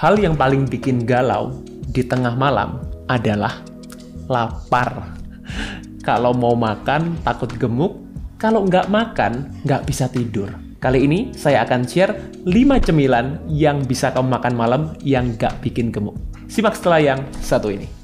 Hal yang paling bikin galau di tengah malam adalah lapar. Kalau mau makan takut gemuk, kalau nggak makan nggak bisa tidur. Kali ini saya akan share 5 cemilan yang bisa kamu makan malam yang nggak bikin gemuk. Simak setelah yang satu ini.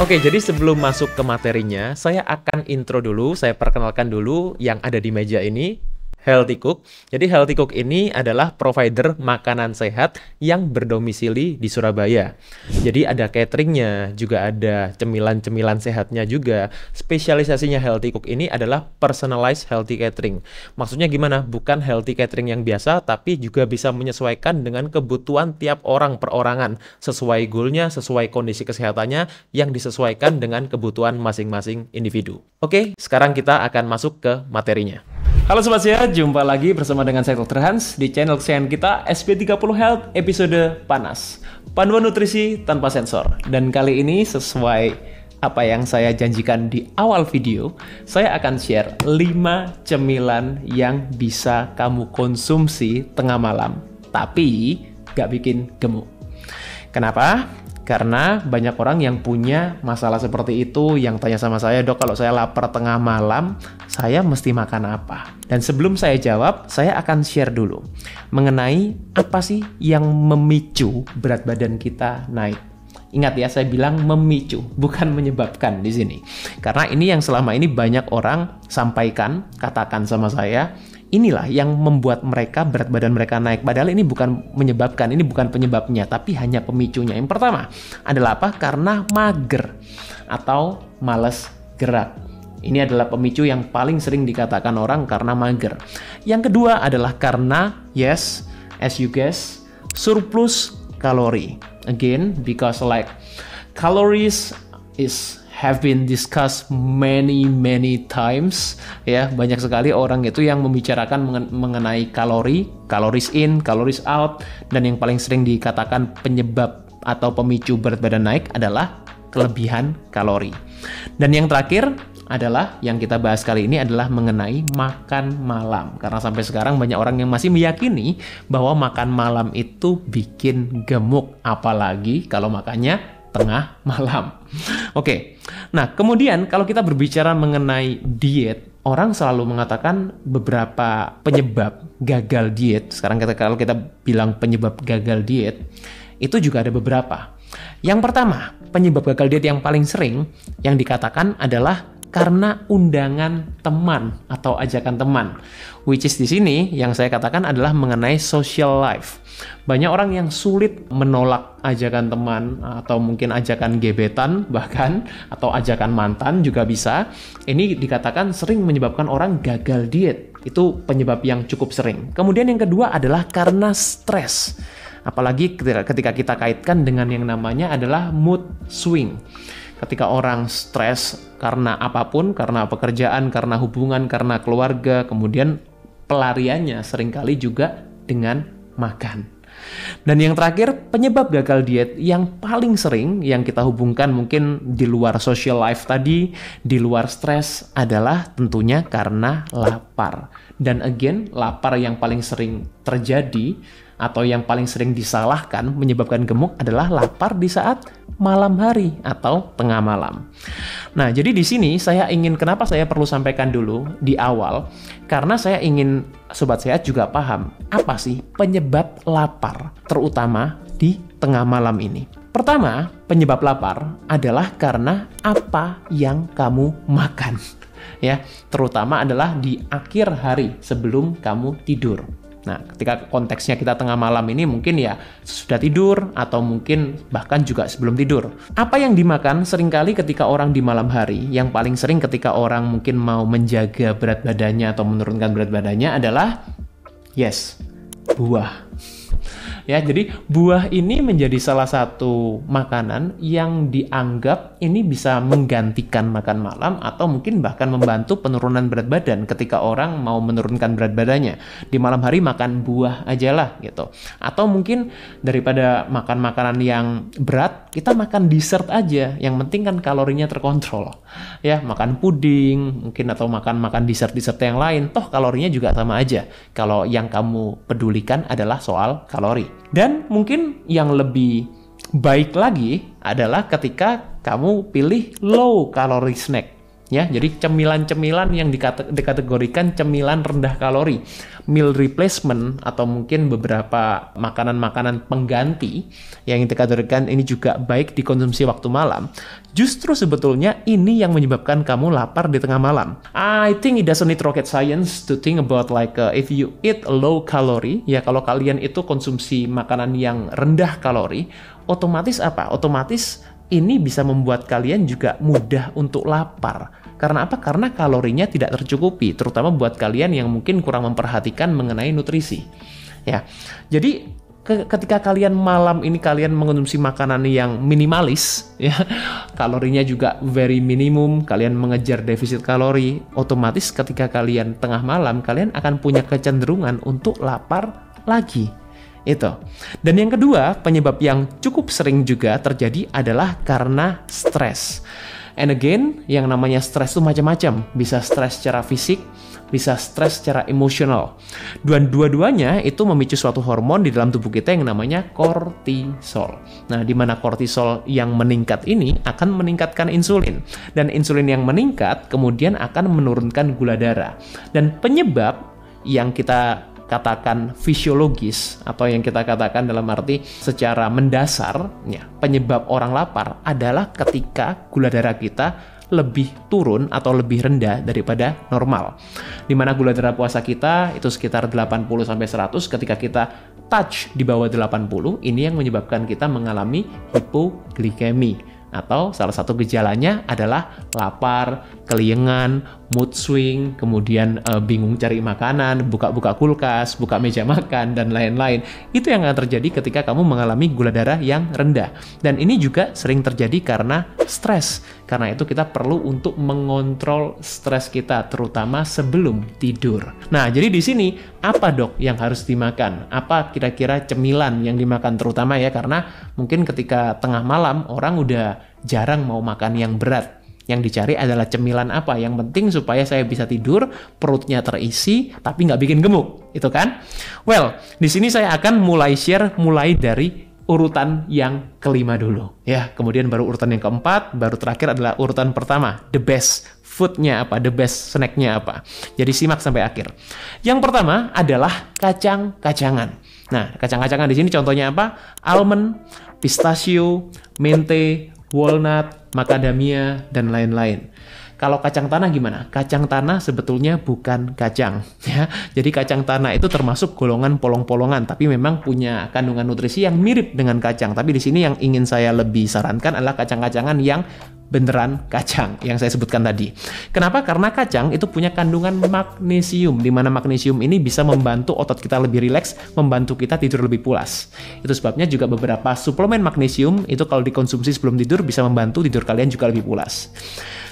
Oke, jadi sebelum masuk ke materinya, saya akan intro dulu, saya perkenalkan dulu yang ada di meja ini. Healthy Cook. Jadi Healthy Cook ini adalah provider makanan sehat yang berdomisili di Surabaya. Jadi ada cateringnya, juga ada cemilan-cemilan sehatnya juga. Spesialisasinya Healthy Cook ini adalah personalized healthy catering. Maksudnya gimana? Bukan healthy catering yang biasa, tapi juga bisa menyesuaikan dengan kebutuhan tiap orang perorangan. Sesuai goalnya, sesuai kondisi kesehatannya, yang disesuaikan dengan kebutuhan masing-masing individu. Oke, sekarang kita akan masuk ke materinya. Halo Sobat Sehat, jumpa lagi bersama dengan saya Dr. Hans di channel kesayangan kita SP30 Health episode Panas. Panduan nutrisi tanpa sensor. Dan kali ini sesuai apa yang saya janjikan di awal video, saya akan share 5 cemilan yang bisa kamu konsumsi tengah malam, tapi gak bikin gemuk. Kenapa? Karena banyak orang yang punya masalah seperti itu, yang tanya sama saya, "Dok, kalau saya lapar tengah malam, saya mesti makan apa?" Dan sebelum saya jawab, saya akan share dulu mengenai apa sih yang memicu berat badan kita naik. Ingat ya, saya bilang memicu, bukan menyebabkan di sini. Karena ini yang selama ini banyak orang sampaikan, katakan sama saya, inilah yang membuat mereka berat badan mereka naik. Padahal ini bukan menyebabkan, ini bukan penyebabnya, tapi hanya pemicunya. Yang pertama adalah apa? Karena mager atau malas gerak. Ini adalah pemicu yang paling sering dikatakan orang karena mager. Yang kedua adalah karena, yes, as you guess, surplus kalori. Again, because like calories have been discussed many times, ya, banyak sekali orang itu yang membicarakan mengenai kalori, calories in, calories out, dan yang paling sering dikatakan penyebab atau pemicu berat badan naik adalah kelebihan kalori. Dan yang terakhir adalah yang kita bahas kali ini adalah mengenai makan malam. Karena sampai sekarang banyak orang yang masih meyakini bahwa makan malam itu bikin gemuk, apalagi kalau makannya tengah malam. Oke, nah kemudian kalau kita berbicara mengenai diet, orang selalu mengatakan beberapa penyebab gagal diet. Sekarang kalau kita bilang penyebab gagal diet, itu juga ada beberapa. Yang pertama, penyebab gagal diet yang paling sering yang dikatakan adalah karena undangan teman atau ajakan teman. Which is di sini yang saya katakan adalah mengenai social life. Banyak orang yang sulit menolak ajakan teman atau mungkin ajakan gebetan bahkan, atau ajakan mantan juga bisa. Ini dikatakan sering menyebabkan orang gagal diet. Itu penyebab yang cukup sering. Kemudian yang kedua adalah karena stres. Apalagi ketika kita kaitkan dengan yang namanya adalah mood swing. Ketika orang stres karena apapun, karena pekerjaan, karena hubungan, karena keluarga, kemudian pelariannya seringkali juga dengan makan. Dan yang terakhir, penyebab gagal diet yang paling sering yang kita hubungkan mungkin di luar social life tadi, di luar stres, adalah tentunya karena lapar. Dan again, lapar yang paling sering terjadi atau yang paling sering disalahkan menyebabkan gemuk adalah lapar di saat malam hari atau tengah malam. Nah, jadi di sini kenapa saya perlu sampaikan dulu di awal, karena saya ingin Sobat Sehat juga paham apa sih penyebab lapar, terutama di tengah malam ini. Pertama, penyebab lapar adalah karena apa yang kamu makan. Ya, terutama adalah di akhir hari sebelum kamu tidur. Nah, ketika konteksnya kita tengah malam ini mungkin ya sudah tidur atau mungkin bahkan juga sebelum tidur. Apa yang dimakan seringkali ketika orang di malam hari, yang paling sering ketika orang mungkin mau menjaga berat badannya atau menurunkan berat badannya adalah, yes, buah. Ya, jadi buah ini menjadi salah satu makanan yang dianggap ini bisa menggantikan makan malam atau mungkin bahkan membantu penurunan berat badan ketika orang mau menurunkan berat badannya. Di malam hari makan buah aja lah gitu. Atau mungkin daripada makan makanan yang berat, kita makan dessert aja. Yang penting kan kalorinya terkontrol. Ya, makan puding mungkin atau makan dessert-dessert yang lain, toh kalorinya juga sama aja. Kalau yang kamu pedulikan adalah soal kalori. Dan mungkin yang lebih baik lagi adalah ketika kamu pilih low calorie snack. Ya, jadi cemilan-cemilan yang dikategorikan cemilan rendah kalori, meal replacement atau mungkin beberapa makanan-makanan pengganti yang dikategorikan ini juga baik dikonsumsi waktu malam. Justru sebetulnya ini yang menyebabkan kamu lapar di tengah malam. I think it doesn't need rocket science to think about like if you eat low calorie, ya kalau kalian itu konsumsi makanan yang rendah kalori, otomatis apa? Otomatis ini bisa membuat kalian juga mudah untuk lapar. Karena apa? Karena kalorinya tidak tercukupi, terutama buat kalian yang mungkin kurang memperhatikan mengenai nutrisi. Ya, jadi ketika kalian malam ini kalian mengonsumsi makanan yang minimalis, ya, kalorinya juga very minimum, kalian mengejar defisit kalori, otomatis ketika kalian tengah malam, kalian akan punya kecenderungan untuk lapar lagi. Itu. Dan yang kedua, penyebab yang cukup sering juga terjadi adalah karena stres. And again, yang namanya stres itu macam-macam. Bisa stres secara fisik, bisa stres secara emosional. Dan dua-duanya itu memicu suatu hormon di dalam tubuh kita yang namanya kortisol. Nah, di mana kortisol yang meningkat ini akan meningkatkan insulin. Dan insulin yang meningkat kemudian akan menurunkan gula darah. Dan penyebab yang kita katakan fisiologis atau yang kita katakan dalam arti secara mendasar, ya, penyebab orang lapar adalah ketika gula darah kita lebih turun atau lebih rendah daripada normal. Di mana gula darah puasa kita itu sekitar 80-100, ketika kita touch di bawah 80, ini yang menyebabkan kita mengalami hipoglikemi. Atau salah satu gejalanya adalah lapar, keliengan, mood swing, kemudian bingung cari makanan, buka-buka kulkas, buka meja makan, dan lain-lain. Itu yang akan terjadi ketika kamu mengalami gula darah yang rendah. Dan ini juga sering terjadi karena stres. Karena itu kita perlu untuk mengontrol stres kita, terutama sebelum tidur. Nah, jadi di sini apa dok yang harus dimakan? Apa kira-kira cemilan yang dimakan terutama ya? Karena mungkin ketika tengah malam orang udah jarang mau makan yang berat. Yang dicari adalah cemilan apa? Yang penting supaya saya bisa tidur, perutnya terisi, tapi nggak bikin gemuk. Itu kan? Well, di sini saya akan mulai dari urutan yang kelima dulu. Ya, kemudian baru urutan yang keempat, baru terakhir adalah urutan pertama. The best food-nya apa? The best snack-nya apa? Jadi simak sampai akhir. Yang pertama adalah kacang-kacangan. Nah, kacang-kacangan di sini contohnya apa? Almond, pistachio, mente, walnut, macadamia, dan lain-lain. Kalau kacang tanah gimana? Kacang tanah sebetulnya bukan kacang, ya. Jadi kacang tanah itu termasuk golongan polong-polongan, tapi memang punya kandungan nutrisi yang mirip dengan kacang. Tapi di sini yang ingin saya lebih sarankan adalah kacang-kacangan yang beneran kacang yang saya sebutkan tadi. Kenapa? Karena kacang itu punya kandungan magnesium, di mana magnesium ini bisa membantu otot kita lebih rileks, membantu kita tidur lebih pulas. Itu sebabnya juga beberapa suplemen magnesium itu kalau dikonsumsi sebelum tidur bisa membantu tidur kalian juga lebih pulas.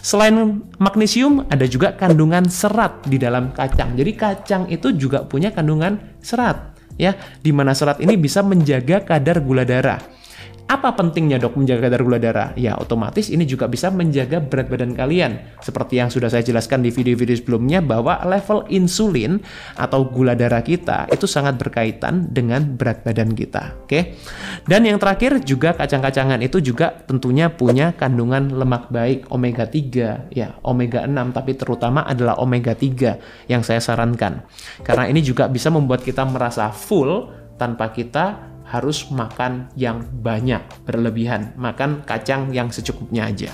Selain magnesium, ada juga kandungan serat di dalam kacang. Jadi kacang itu juga punya kandungan serat, ya, di mana serat ini bisa menjaga kadar gula darah. Apa pentingnya dok menjaga kadar gula darah? Ya otomatis ini juga bisa menjaga berat badan kalian. Seperti yang sudah saya jelaskan di video-video sebelumnya bahwa level insulin atau gula darah kita itu sangat berkaitan dengan berat badan kita. Oke? Dan yang terakhir juga kacang-kacangan itu juga tentunya punya kandungan lemak baik omega 3, ya omega 6, tapi terutama adalah omega 3 yang saya sarankan. Karena ini juga bisa membuat kita merasa full tanpa kita harus makan yang banyak, berlebihan. Makan kacang yang secukupnya aja.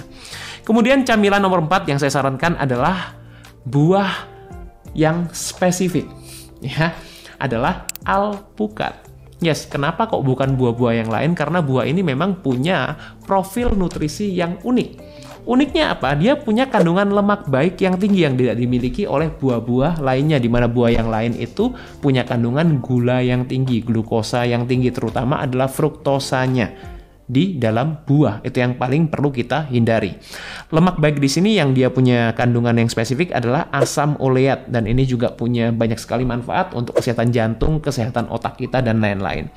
Kemudian camilan nomor 4 yang saya sarankan adalah buah yang spesifik. Ya, adalah alpukat. Yes, kenapa kok bukan buah-buah yang lain? Karena buah ini memang punya profil nutrisi yang unik. Uniknya apa? Dia punya kandungan lemak baik yang tinggi yang tidak dimiliki oleh buah-buah lainnya, di mana buah yang lain itu punya kandungan gula yang tinggi, glukosa yang tinggi, terutama adalah fruktosanya di dalam buah. Itu yang paling perlu kita hindari. Lemak baik di sini yang dia punya kandungan yang spesifik adalah asam oleat, dan ini juga punya banyak sekali manfaat untuk kesehatan jantung, kesehatan otak kita, dan lain-lain.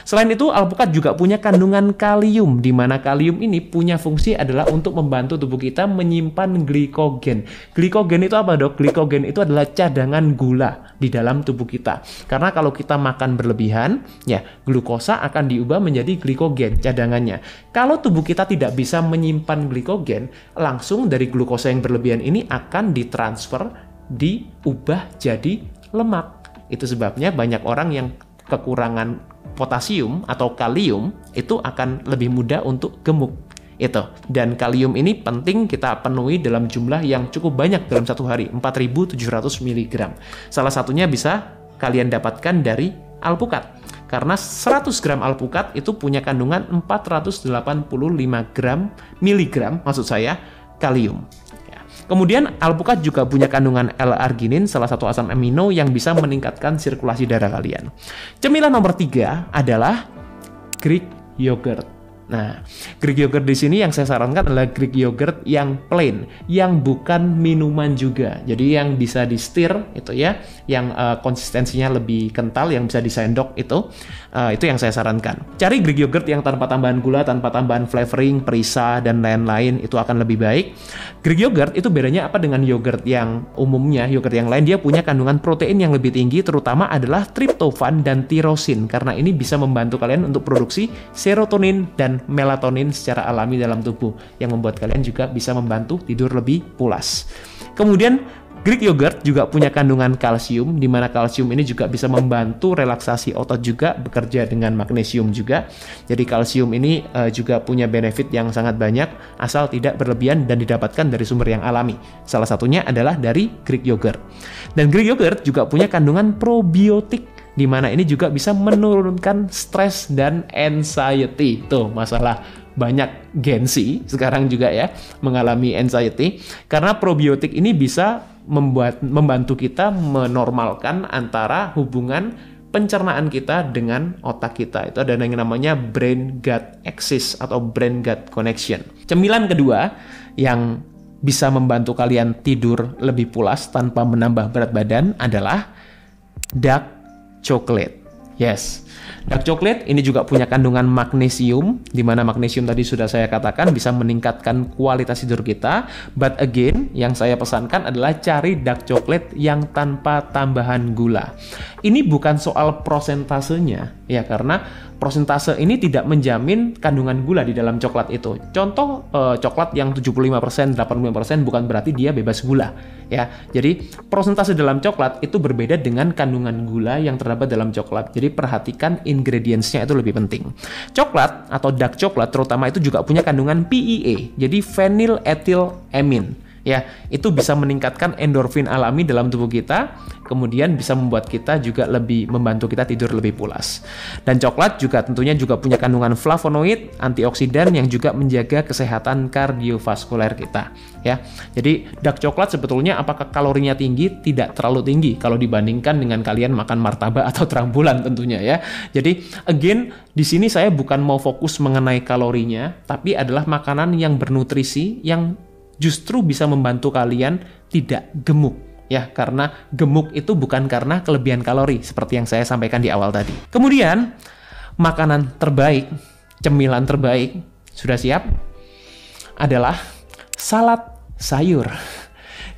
Selain itu, alpukat juga punya kandungan kalium, di mana kalium ini punya fungsi adalah untuk membantu tubuh kita menyimpan glikogen. Glikogen itu apa, Dok? Glikogen itu adalah cadangan gula di dalam tubuh kita. Karena kalau kita makan berlebihan, ya glukosa akan diubah menjadi glikogen, cadangannya. Kalau tubuh kita tidak bisa menyimpan glikogen, langsung dari glukosa yang berlebihan ini akan ditransfer, diubah jadi lemak. Itu sebabnya banyak orang yang kekurangan potasium atau kalium itu akan lebih mudah untuk gemuk itu. Dan kalium ini penting kita penuhi dalam jumlah yang cukup banyak dalam satu hari, 4.700 mg. Salah satunya bisa kalian dapatkan dari alpukat, karena 100 gram alpukat itu punya kandungan 485 miligram kalium. Kemudian alpukat juga punya kandungan L-arginin, salah satu asam amino yang bisa meningkatkan sirkulasi darah kalian. Cemilan nomor 3 adalah Greek yogurt. Nah, Greek yogurt di sini yang saya sarankan adalah Greek yogurt yang plain, yang bukan minuman juga. Jadi yang bisa di-stir itu ya, yang konsistensinya lebih kental, yang bisa disendok itu yang saya sarankan. Cari Greek yogurt yang tanpa tambahan gula, tanpa tambahan flavoring, perisa, dan lain-lain, itu akan lebih baik. Greek yogurt itu bedanya apa dengan yogurt yang umumnya, yogurt yang lain? Dia punya kandungan protein yang lebih tinggi, terutama adalah triptofan dan tirosin, karena ini bisa membantu kalian untuk produksi serotonin dan melatonin secara alami dalam tubuh, yang membuat kalian juga bisa membantu tidur lebih pulas. Kemudian Greek yogurt juga punya kandungan kalsium, di mana kalsium ini juga bisa membantu relaksasi otot, juga bekerja dengan magnesium juga. Jadi kalsium ini juga punya benefit yang sangat banyak, asal tidak berlebihan dan didapatkan dari sumber yang alami. Salah satunya adalah dari Greek yogurt. Dan Greek yogurt juga punya kandungan probiotik, di mana ini juga bisa menurunkan stres dan anxiety. Tuh, masalah banyak Gen Z sekarang juga ya mengalami anxiety, karena probiotik ini bisa membantu kita menormalkan antara hubungan pencernaan kita dengan otak kita. Itu ada yang namanya brain gut axis atau brain gut connection. Cemilan kedua yang bisa membantu kalian tidur lebih pulas tanpa menambah berat badan adalah dark chocolate. Yes, dark chocolate ini juga punya kandungan magnesium, di mana magnesium tadi sudah saya katakan bisa meningkatkan kualitas tidur kita. But again, yang saya pesankan adalah cari dark chocolate yang tanpa tambahan gula. Ini bukan soal prosentasenya, ya, karena prosentase ini tidak menjamin kandungan gula di dalam coklat itu. Contoh coklat yang 75%, 85% bukan berarti dia bebas gula, ya. Jadi prosentase dalam coklat itu berbeda dengan kandungan gula yang terdapat dalam coklat. Jadi perhatikan ingredients-nya, itu lebih penting. Coklat atau dark coklat terutama itu juga punya kandungan PEA, jadi phenylethylamine. Ya, itu bisa meningkatkan endorfin alami dalam tubuh kita, kemudian bisa membuat kita juga lebih membantu kita tidur lebih pulas. Dan coklat juga tentunya juga punya kandungan flavonoid, antioksidan yang juga menjaga kesehatan kardiovaskuler kita. Ya, jadi dark coklat sebetulnya apakah kalorinya tinggi? Tidak terlalu tinggi kalau dibandingkan dengan kalian makan martabak atau terang bulan tentunya ya. Jadi again, di sini saya bukan mau fokus mengenai kalorinya, tapi adalah makanan yang bernutrisi yang justru bisa membantu kalian tidak gemuk, ya, karena gemuk itu bukan karena kelebihan kalori seperti yang saya sampaikan di awal tadi. Kemudian makanan terbaik, cemilan terbaik, sudah siap? Adalah salad sayur.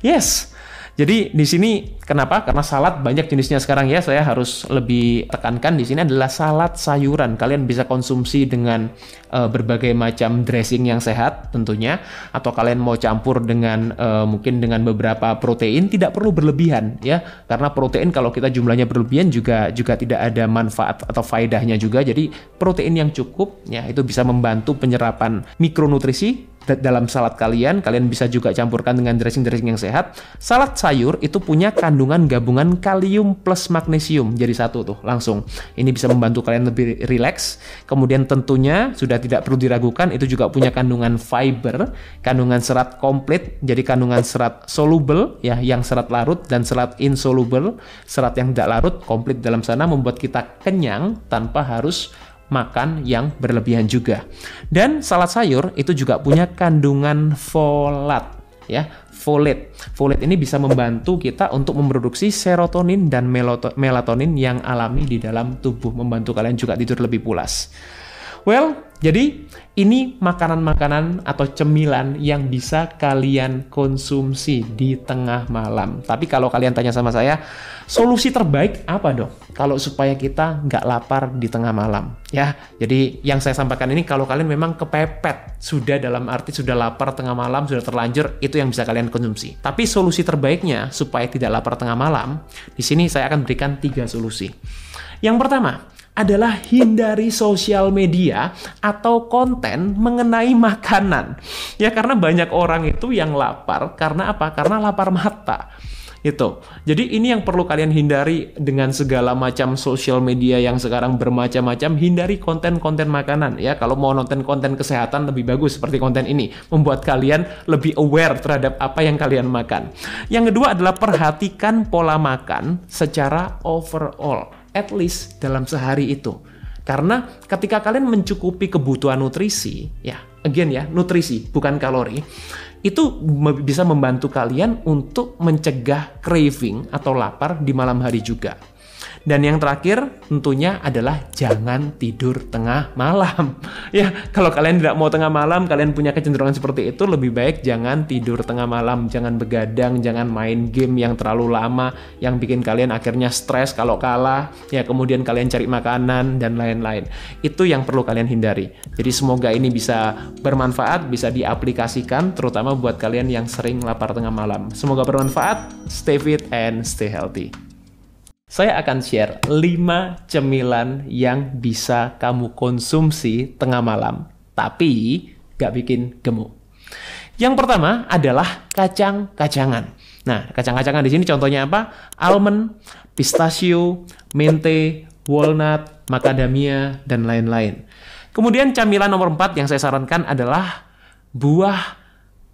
Yes. Jadi di sini kenapa? Karena salad banyak jenisnya sekarang ya. Saya harus lebih tekankan di sini adalah salad sayuran. Kalian bisa konsumsi dengan berbagai macam dressing yang sehat tentunya, atau kalian mau campur dengan mungkin dengan beberapa protein, tidak perlu berlebihan ya. Karena protein kalau kita jumlahnya berlebihan juga tidak ada manfaat atau faedahnya juga. Jadi protein yang cukup ya itu bisa membantu penyerapan mikronutrisi dalam salad kalian bisa juga campurkan dengan dressing-dressing yang sehat. Salad sayur itu punya kandungan gabungan kalium plus magnesium, jadi satu tuh langsung. Ini bisa membantu kalian lebih rileks. Kemudian tentunya sudah tidak perlu diragukan, itu juga punya kandungan fiber, kandungan serat komplit, jadi kandungan serat soluble ya, yang serat larut, dan serat insoluble, serat yang tidak larut komplit dalam sana, membuat kita kenyang tanpa harus makan yang berlebihan juga. Dan salad sayur itu juga punya kandungan folat ya, folate. Folate ini bisa membantu kita untuk memproduksi serotonin dan melatonin yang alami di dalam tubuh, membantu kalian juga tidur lebih pulas. Well, jadi ini makanan-makanan atau cemilan yang bisa kalian konsumsi di tengah malam. Tapi kalau kalian tanya sama saya, solusi terbaik apa dong kalau supaya kita nggak lapar di tengah malam? Ya, jadi yang saya sampaikan ini kalau kalian memang kepepet, sudah dalam arti sudah lapar tengah malam, sudah terlanjur, itu yang bisa kalian konsumsi. Tapi solusi terbaiknya supaya tidak lapar tengah malam, di sini saya akan berikan 3 solusi. Yang pertama adalah hindari sosial media atau konten mengenai makanan. Ya, karena banyak orang itu yang lapar karena apa? Karena lapar mata. Itu. Jadi ini yang perlu kalian hindari dengan segala macam sosial media yang sekarang bermacam-macam. Hindari konten-konten makanan ya. Kalau mau nonton konten kesehatan lebih bagus seperti konten ini, membuat kalian lebih aware terhadap apa yang kalian makan. Yang kedua adalah perhatikan pola makan secara overall, at least dalam sehari itu. Karena ketika kalian mencukupi kebutuhan nutrisi, ya, again ya, nutrisi bukan kalori, itu bisa membantu kalian untuk mencegah craving atau lapar di malam hari juga. Dan yang terakhir tentunya adalah jangan tidur tengah malam. Ya, kalau kalian tidak mau tengah malam, kalian punya kecenderungan seperti itu, lebih baik jangan tidur tengah malam, jangan begadang, jangan main game yang terlalu lama, yang bikin kalian akhirnya stres kalau kalah, ya kemudian kalian cari makanan dan lain-lain. Itu yang perlu kalian hindari. Jadi semoga ini bisa bermanfaat, bisa diaplikasikan, terutama buat kalian yang sering lapar tengah malam. Semoga bermanfaat, stay fit and stay healthy. Saya akan share 5 cemilan yang bisa kamu konsumsi tengah malam, tapi gak bikin gemuk. Yang pertama adalah kacang-kacangan. Nah, kacang-kacangan di sini contohnya apa? Almond, pistachio, mente, walnut, macadamia, dan lain-lain. Kemudian camilan nomor 4 yang saya sarankan adalah buah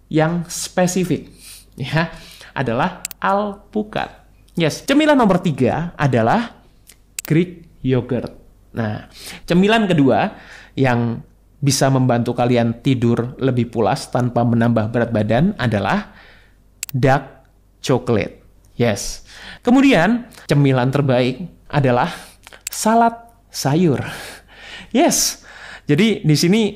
yang spesifik. Ya, adalah alpukat. Yes, cemilan nomor 3 adalah Greek yogurt. Nah, cemilan kedua yang bisa membantu kalian tidur lebih pulas tanpa menambah berat badan adalah dark chocolate. Yes. Kemudian, cemilan terbaik adalah salad sayur. Yes. Jadi di sini